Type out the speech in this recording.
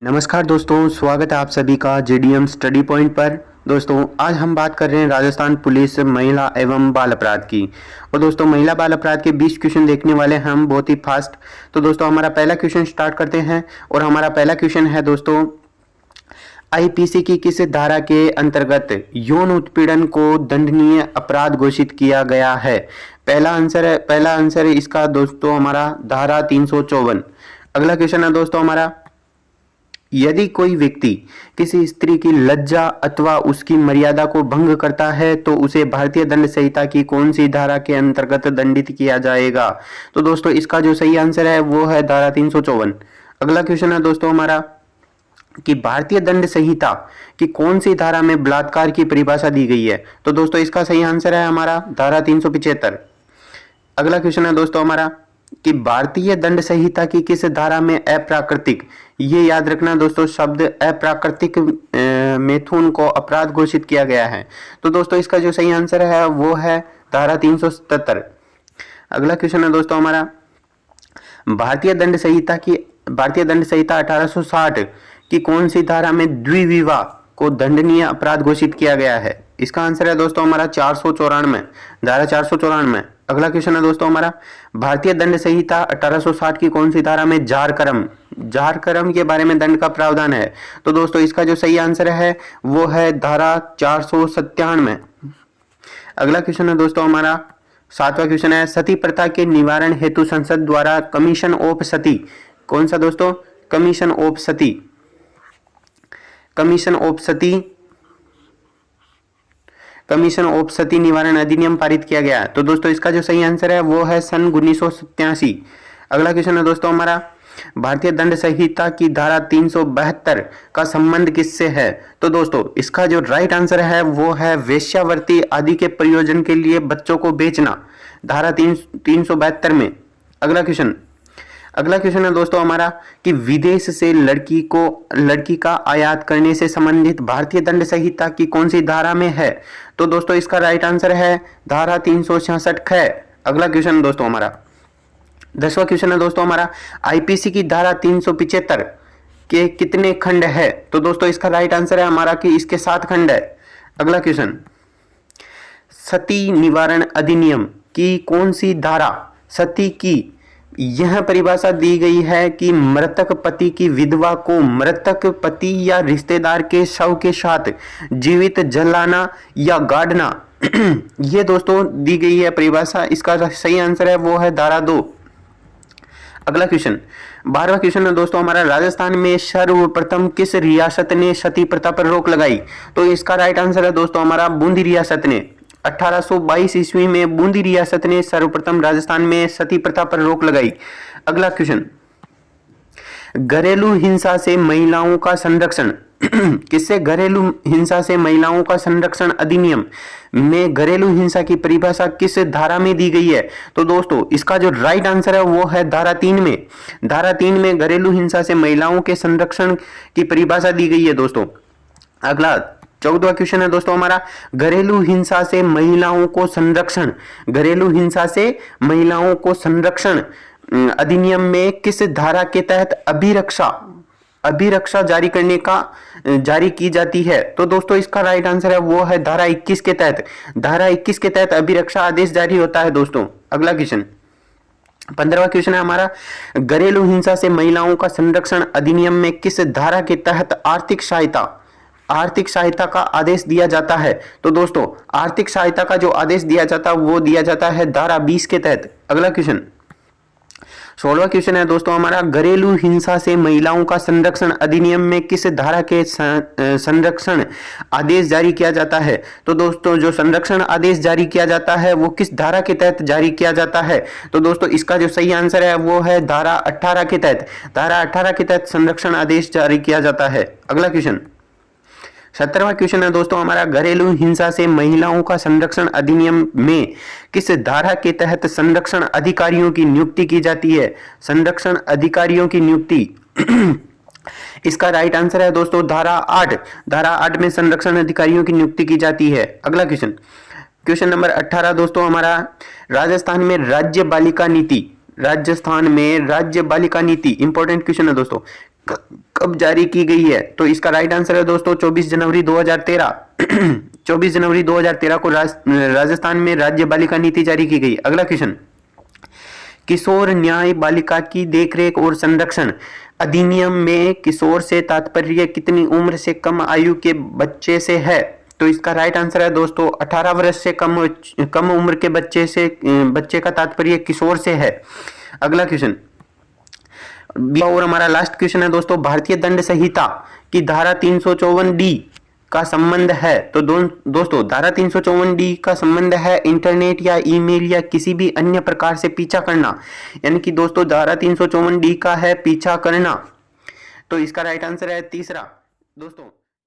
नमस्कार दोस्तों, स्वागत है आप सभी का जेडीएम स्टडी पॉइंट पर। दोस्तों आज हम बात कर रहे हैं राजस्थान पुलिस महिला एवं बाल अपराध की। और दोस्तों महिला बाल अपराध के 20 क्वेश्चन देखने वाले हैं हम बहुत ही फास्ट। तो दोस्तों हमारा पहला क्वेश्चन स्टार्ट करते हैं। और हमारा पहला क्वेश्चन है दोस्तों, आईपीसी की किस धारा के अंतर्गत यौन उत्पीड़न को दंडनीय अपराध घोषित किया गया है? पहला आंसर है इसका दोस्तों हमारा धारा 354। अगला क्वेश्चन है दोस्तों हमारा, यदि कोई व्यक्ति किसी स्त्री की लज्जा अथवा उसकी मर्यादा को भंग करता है तो उसे भारतीय दंड संहिता की कौन सी धारा के अंतर्गत दंडित किया जाएगा? तो दोस्तों इसका जो सही आंसर है वो है धारा 354। अगला क्वेश्चन है दोस्तों हमारा कि भारतीय दंड संहिता की कौन सी धारा में बलात्कार की परिभाषा दी गई है? तो दोस्तों इसका सही आंसर है हमारा धारा 375। अगला क्वेश्चन है दोस्तों हमारा कि भारतीय दंड संहिता की किस धारा में अप्राकृतिक, ये याद रखना दोस्तों, शब्द अप्राकृतिक मैथुन को अपराध घोषित किया गया है? तो दोस्तों इसका जो सही आंसर है वो है धारा 377। अगला क्वेश्चन है दोस्तों हमारा, भारतीय दंड संहिता 1860 की कौन सी धारा में द्विविवाह को दंडनीय अपराध घोषित किया गया है? इसका आंसर है दोस्तों हमारा 494, धारा 494। अगला क्वेश्चन है दोस्तों हमारा, भारतीय दंड संहिता 1860 की कौन सी धारा में जार कर्म के बारे में दंड का प्रावधान है? तो दोस्तों इसका जो सही आंसर है वो है धारा 497। अगला क्वेश्चन है दोस्तों हमारा, सातवां क्वेश्चन है, सती प्रथा के निवारण हेतु संसद द्वारा कमीशन ऑफ सती, कौन सा दोस्तों? कमीशन ऑफ सती निवारण अधिनियम पारित किया गया। तो दोस्तों इसका जो सही आंसर है वो है सन 1987। अगला क्वेश्चन है दोस्तों हमारा, भारतीय दंड संहिता की धारा 372 का संबंध किससे है? तो दोस्तों इसका जो राइट आंसर है वो है वेश्यावृत्ति आदि के प्रयोजन के लिए बच्चों को बेचना, धारा 372 में। अगला क्वेश्चन है दोस्तों हमारा कि विदेश से लड़की का आयात करने से संबंधित भारतीय दंड संहिता की कौन सी धारा में है? तो दोस्तों इसका राइट आंसर है धारा 366 ख। अगला क्वेश्चन दोस्तों हमारा, 10वां क्वेश्चन है दोस्तों हमारा, आईपीसी की धारा 375 के कितने खंड है? तो दोस्तों इसका राइट आंसर है हमारा कि इसके 7 खंड है। अगला क्वेश्चन, सती निवारण अधिनियम की कौन सी धारा सती की यह परिभाषा दी गई है कि मृतक पति की विधवा को मृतक पति या रिश्तेदार के शव के साथ जीवित जलाना या गाड़ना ये दोस्तों दी गई है परिभाषा। इसका सही आंसर है वो है धारा 2। अगला क्वेश्चन, 12वां क्वेश्चन है दोस्तों हमारा, राजस्थान में सर्वप्रथम किस रियासत ने सती प्रथा पर रोक लगाई? तो इसका राइट आंसर है दोस्तों हमारा बूंदी रियासत ने। 1822 ईस्वी में बूंदी रियासत ने सर्वप्रथम राजस्थान में सती प्रथा पर रोक लगाई। अगला क्वेश्चन, घरेलू हिंसा से महिलाओं का संरक्षण किससे? घरेलू हिंसा से महिलाओं का संरक्षण अधिनियम में घरेलू हिंसा की परिभाषा किस धारा में दी गई है? तो दोस्तों इसका जो राइट आंसर है वो है धारा 3 में। धारा 3 में घरेलू हिंसा से महिलाओं के संरक्षण की परिभाषा दी गई है दोस्तों। अगला 14वां क्वेश्चन है दोस्तों हमारा, घरेलू हिंसा से महिलाओं को संरक्षण अधिनियम में किस धारा के तहत अभिरक्षा जारी की जाती है? तो दोस्तों इसका राइट आंसर है वो है धारा 21 के तहत। धारा 21 के तहत अभिरक्षा आदेश जारी होता है दोस्तों। अगला क्वेश्चन, 15वां क्वेश्चन है हमारा, घरेलू हिंसा से महिलाओं का संरक्षण अधिनियम में किस धारा के तहत आर्थिक सहायता का आदेश दिया जाता है? तो दोस्तों आर्थिक सहायता का जो आदेश दिया जाता है वो दिया जाता है धारा 20 के तहत। अगला क्वेश्चन, 16वां क्वेश्चन है दोस्तों हमारा, घरेलू हिंसा से महिलाओं का संरक्षण अधिनियम में किस धारा के संरक्षण आदेश जारी किया जाता है? तो दोस्तों जो संरक्षण आदेश जारी किया जाता है वो किस धारा के तहत जारी किया जाता है? तो दोस्तों इसका जो सही आंसर है वो है धारा 18 के तहत। धारा 18 के तहत संरक्षण आदेश जारी किया जाता है। अगला क्वेश्चन, 17वां क्वेश्चन है दोस्तों हमारा, घरेलू हिंसा से महिलाओं का संरक्षण अधिनियम में किस धारा के तहत संरक्षण अधिकारियों की नियुक्ति की जाती है? संरक्षण अधिकारियों की नियुक्ति इसका राइट आंसर है दोस्तों धारा 8। धारा 8 में संरक्षण अधिकारियों की नियुक्ति की जाती है। अगला क्वेश्चन नंबर 18 दोस्तों हमारा, राजस्थान में राज्य बालिका नीति इंपॉर्टेंट क्वेश्चन है दोस्तों, कब जारी की गई है? तो इसका राइट आंसर है दोस्तों 24 जनवरी 2013। 24 जनवरी 2013 को राजस्थान में राज्य बालिका नीति जारी की गई। अगला क्वेश्चन, किशोर न्याय बालिका की देखरेख और संरक्षण अधिनियम में किशोर से तात्पर्य कितनी उम्र से कम आयु के बच्चे से है? तो इसका राइट आंसर है दोस्तों 18 वर्ष से कम उम्र के बच्चे का तात्पर्य किशोर से है। अगला क्वेश्चन और हमारा लास्ट क्वेश्चन है दोस्तों, भारतीय दंड संहिता की धारा 354D का संबंध है। तो दोस्तों धारा 354D का संबंध है इंटरनेट या ईमेल या किसी भी अन्य प्रकार से पीछा करना, यानी कि दोस्तों धारा 354D का है पीछा करना। तो इसका राइट आंसर है तीसरा दोस्तों।